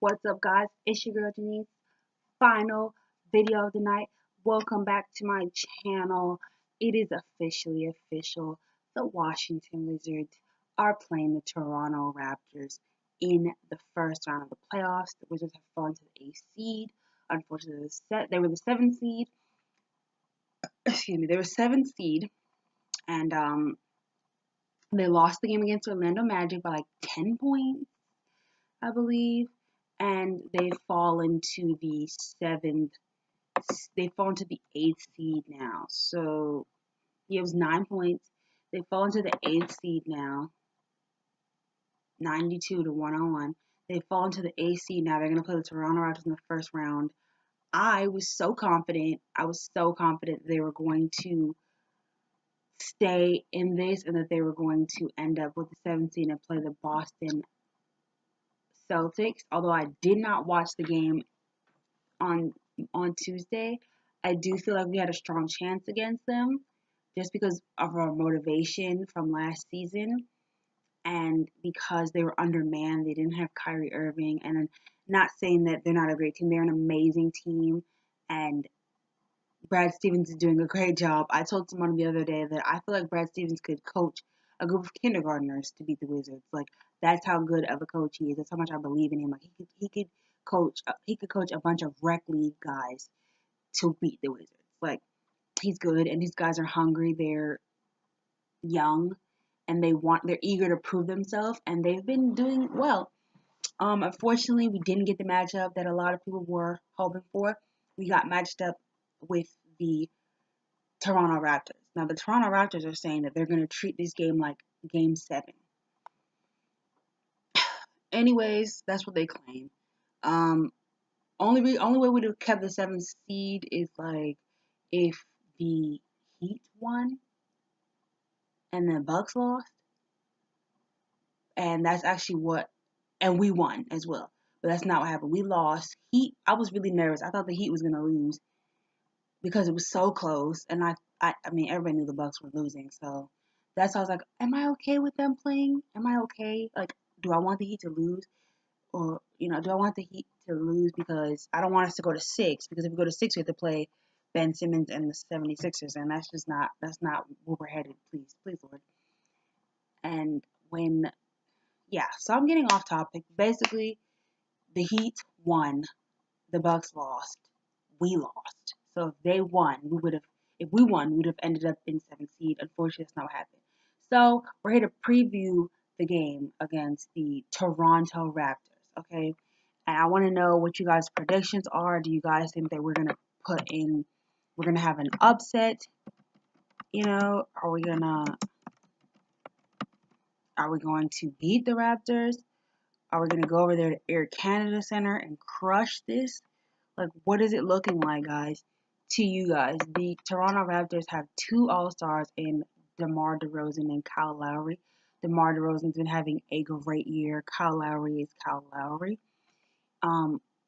What's up, guys? It's your girl Denise. Final video of the night. Welcome back to my channel. It is officially official. The Washington Wizards are playing the Toronto Raptors in the first round of the playoffs. The Wizards have fallen to the 8th seed. Unfortunately, they were the 7th seed. Excuse me, they were 7th seed, and they lost the game against Orlando Magic by like 10 points, I believe, and they've fallen to the seventh. They've fallen to the 8th seed now. So he has 9 points. They've fallen to the 8th seed now, 92 to 101. They've fallen to the 8th seed now. They're gonna play the Toronto Raptors in the first round. I was so confident. I was so confident they were going to stay in this and that they were going to end up with the 7th seed and play the Boston Celtics. Although I did not watch the game on Tuesday, I do feel like we had a strong chance against them just because of our motivation from last season and because they were undermanned. They didn't have Kyrie Irving, and I'm not saying that they're not a great team. They're an amazing team, and Brad Stevens is doing a great job. I told someone the other day that I feel like Brad Stevens could coach a group of kindergartners to beat the Wizards. Like, that's how good of a coach he is. That's how much I believe in him. Like, he could coach a bunch of rec league guys to beat the Wizards. Like, he's good, and these guys are hungry. They're young, and they're eager to prove themselves, and they've been doing well. Unfortunately, we didn't get the matchup that a lot of people were hoping for. We got matched up with the Toronto Raptors. Now, the Toronto Raptors are saying that they're going to treat this game like Game 7. Anyways, that's what they claim. Um, only way we'd have kept the 7th seed is like if the Heat won and the Bucks lost, and that's actually and we won as well. But that's not what happened. We lost. Heat. I was really nervous. I thought the Heat was gonna lose because it was so close, and I mean, everybody knew the Bucks were losing, so that's why I was like, am I okay with them playing? Am I okay? Like, do I want the Heat to lose, or do I want the Heat to lose because I don't want us to go to 6? Because if we go to 6, we have to play Ben Simmons and the 76ers, and that's not where we're headed. Please, Lord. And when yeah, so I'm getting off topic. Basically, the Heat won, the Bucks lost, we lost. So if they won, if we won, we would have ended up in 7th seed. Unfortunately, that's not what happened. So we're here to preview the game against the Toronto Raptors, okay? And I want to know what you guys' predictions are. Do you guys think that we're gonna have an upset? Are we going to beat the Raptors? Are we going to go over there to Air Canada Center and crush this? Like, what is it looking like, guys, to you guys? The Toronto Raptors have 2 All-Stars in DeMar DeRozan and Kyle Lowry. DeMar DeRozan's been having a great year. Kyle Lowry is Kyle Lowry.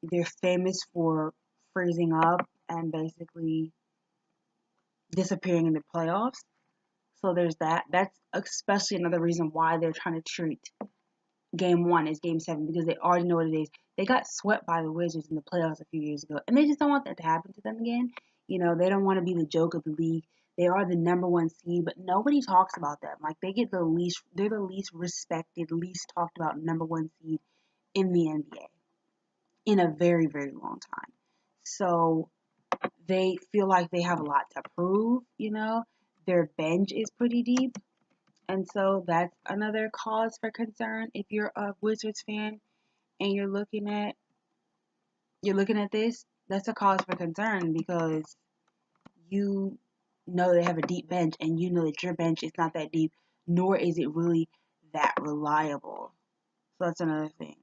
They're famous for freezing up and basically disappearing in the playoffs. So there's that. That's especially another reason why they're trying to treat Game 1 is Game 7 because they already know what it is. They got swept by the Wizards in the playoffs a few years ago, and they just don't want that to happen to them again. They don't want to be the joke of the league. They are the number 1 seed, but nobody talks about them. Like, they're the least respected, least talked about number 1 seed in the NBA in a very, very long time. So they feel like they have a lot to prove. Their bench is pretty deep. And so that's another cause for concern if you're a Wizards fan and you're looking at this. That's a cause for concern because you know they have a deep bench and you know that your bench is not that deep, nor is it really that reliable. So that's another thing.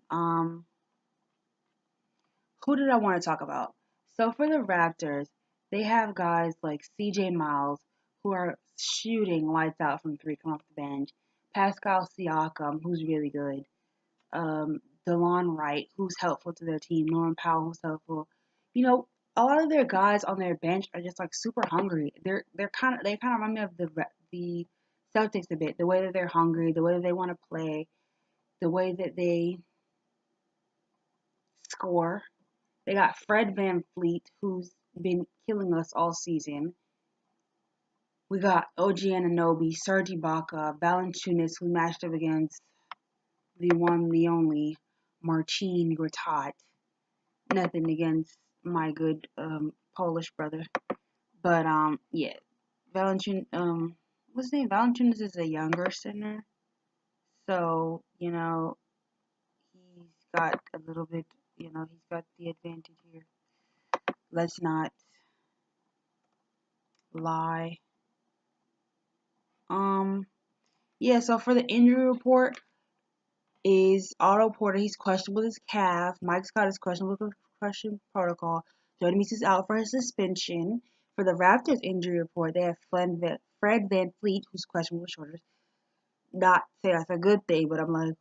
Who did I want to talk about? So for the Raptors, they have guys like CJ Miles who are shooting lights out from 3 coming off the bench. Pascal Siakam, who's really good. DeLon Wright, who's helpful to their team. Norman Powell, who's helpful. A lot of their guys on their bench are just like super hungry. They kind of remind me of the Celtics a bit. The way that they're hungry, the way that they want to play, the way that they score. They got Fred Van Fleet, who's been killing us all season. We got OG Anunoby, Serge Ibaka, Valanciunas, who matched up against the one, the only, Marcin Gortat. Nothing against my good Polish brother. But yeah. What's his name? Valanciunas is a younger center. So, he's got a little bit, he's got the advantage here. Let's not lie. Yeah, so for the injury report is Otto Porter, he's questionable with his calf. Mike Scott is questionable with concussion protocol. Jordan Meese is out for his suspension. For the Raptors injury report, they have Fred Van Fleet, who's questionable with shoulders. Not say that's a good thing, but I'm like,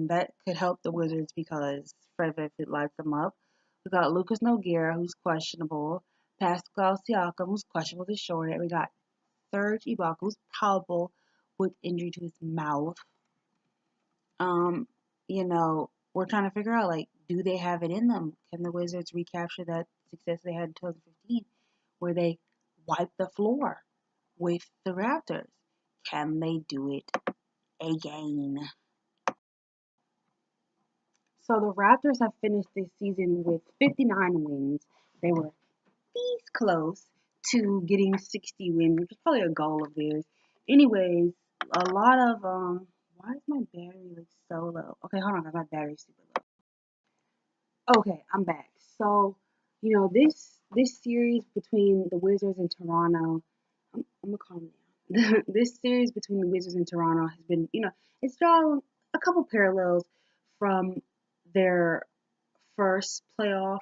that could help the Wizards because Fred VanVleet lights them up. We got Lucas Nogueira, who's questionable. Pascal Siakam, who's questionable with his shoulder. We got Serge Ibaka, who's probable with injury to his mouth. We're trying to figure out, like, do they have it in them? Can the Wizards recapture that success they had in 2015 where they wiped the floor with the Raptors? Can they do it again? So the Raptors have finished this season with 59 wins. They were this close to getting 60 wins, which is probably a goal of theirs. Anyways, a lot of why is my battery like so low? Okay, hold on, guys, my battery's super low. Okay, I'm back. So, this series between the Wizards and Toronto, I'm gonna calm down. This series between the Wizards and Toronto has been, it's drawn a couple parallels from their first playoff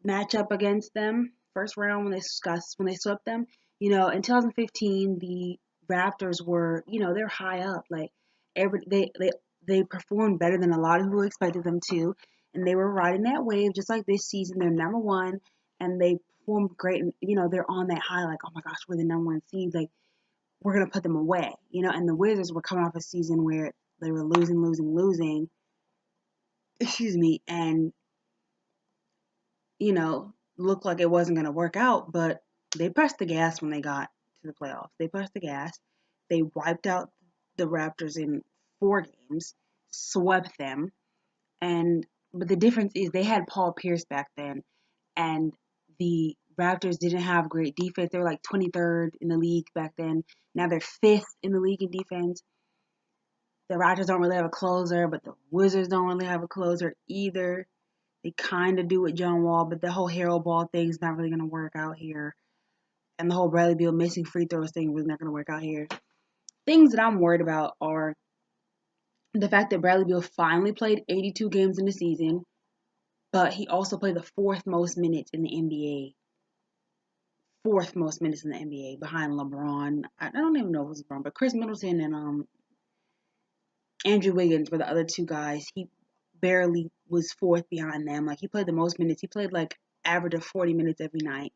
matchup against them, first round when they swept them. In 2015, the Raptors were, they're high up. Like they performed better than a lot of people expected them to, and they were riding that wave just like this season. They're number one, and they performed great. And they're on that high, like, oh my gosh, we're the number one seed. Like, we're gonna put them away. And the Wizards were coming off a season where they were losing. Excuse me, and looked like it wasn't going to work out, but they pressed the gas when they got to the playoffs. They pressed the gas. They wiped out the Raptors in 4 games, swept them, but the difference is they had Paul Pierce back then, and the Raptors didn't have great defense. They were like 23rd in the league back then. Now they're 5th in the league in defense. The Raptors don't really have a closer, but the Wizards don't really have a closer either. They kind of do with John Wall, but the whole hero ball thing is not really going to work out here. And the whole Bradley Beal missing free throws thing was not going to work out here. Things that I'm worried about are the fact that Bradley Beal finally played 82 games in the season, but he also played the 4th most minutes in the NBA. 4th most minutes in the NBA behind LeBron. I don't even know if it was LeBron, but Chris Middleton and Andrew Wiggins were the other 2 guys. He barely was 4th behind them. Like, he played the most minutes. He played like average of 40 minutes every night.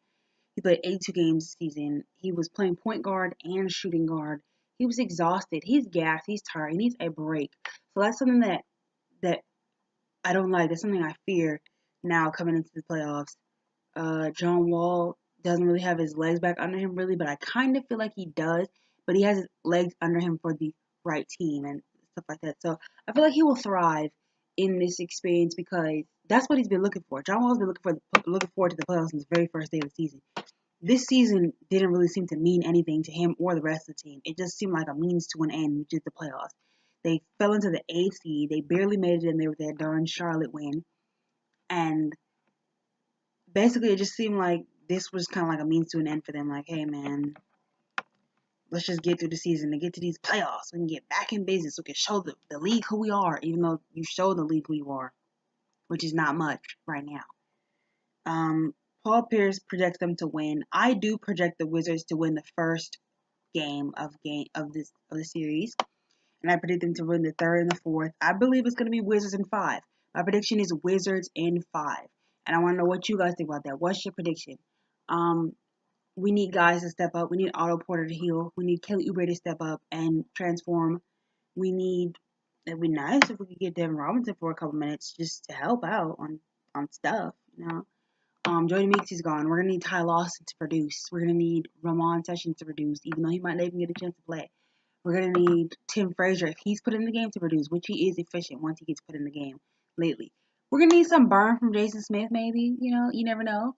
He played 82 games this season. He was playing point guard and shooting guard. He was exhausted. He's gassed. He's tired. He needs a break. So that's something that I don't like. That's something I fear now coming into the playoffs. John Wall doesn't really have his legs back under him really, but I kind of feel like he does. But he has his legs under him for the right team and stuff like that. So I feel like he will thrive in this experience because that's what he's been looking for. John Wall's been looking forward to the playoffs since the very first day of the season. This season didn't really seem to mean anything to him or the rest of the team. It just seemed like a means to an end, which is the playoffs. They fell into the 8th seed. They barely made it in there with that darn Charlotte win. And basically, it just seemed like this was kind of like a means to an end for them. Like, hey, man, let's just get through the season and get to these playoffs. We can get back in business. We can show the league who we are, even though you show the league who you are, which is not much right now. Paul Pierce projects them to win. I do project the Wizards to win the first game of the series, and I predict them to win the 3rd and the 4th. I believe it's going to be Wizards in 5. My prediction is Wizards in 5, and I want to know what you guys think about that. What's your prediction? We need guys to step up. We need Otto Porter to heal. We need Kelly Oubre to step up and transform. We need It'd be nice if we could get Devin Robinson for a couple minutes just to help out on stuff, you know. Jody Meeks is gone. We're gonna need Ty Lawson to produce. We're gonna need Ramon Sessions to produce, even though he might not even get a chance to play. We're gonna need Tim Frazier if he's put in the game to produce, which he is efficient once he gets put in the game lately. We're gonna need some burn from Jason Smith, maybe. You know, you never know.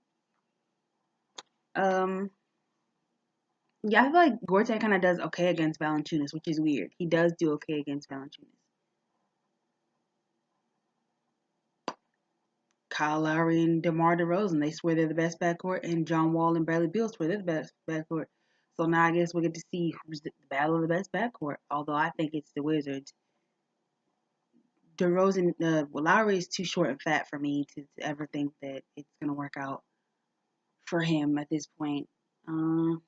Yeah, I feel like Gortat kind of does okay against Valanciunas, which is weird. He does do okay against Valanciunas. Kyle Lowry and DeMar DeRozan, they swear they're the best backcourt, and John Wall and Bradley Beal swear they're the best backcourt. So now I guess we get to see who's the battle of the best backcourt. Although I think it's the Wizards. DeRozan, Lowry is too short and fat for me to ever think that it's gonna work out for him at this point. Um,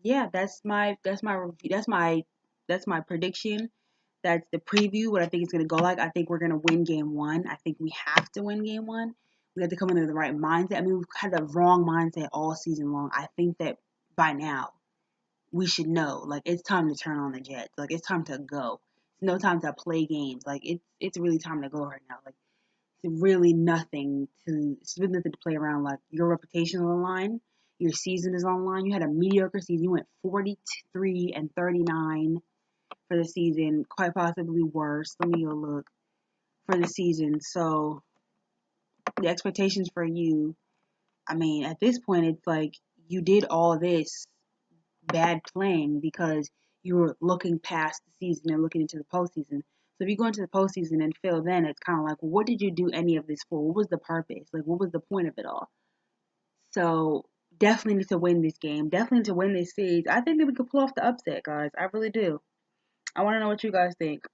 yeah, that's my review. That's my prediction. That's the preview. What I think it's gonna go like. I think we're gonna win game one. I think we have to win game one. We have to come in with the right mindset. I mean, we've had the wrong mindset all season long. I think that by now we should know. Like it's time to turn on the Jets. Like it's time to go. It's no time to play games. Like it's really time to go right now. Like really nothing to it's really nothing to play around. Like your reputation is on the line, your season is on the line. You had a mediocre season. You went 43-39 for the season, quite possibly worse. Let me go look for the season. So the expectations for you, I mean, at this point it's like you did all this bad playing because you were looking past the season and looking into the postseason. So if you go into the postseason and fail, then it's kind of like, well, what did you do any of this for? What was the purpose? Like, what was the point of it all? So definitely need to win this game. Definitely need to win this series. I think that we could pull off the upset, guys. I really do. I want to know what you guys think.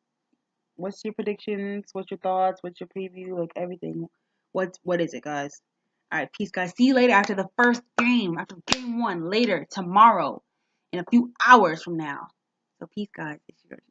What's your predictions? What's your thoughts? What's your preview? Like everything. What is it, guys? All right, peace, guys. See you later after the first game, after game one, later tomorrow, in a few hours from now. So peace, guys. It's yours.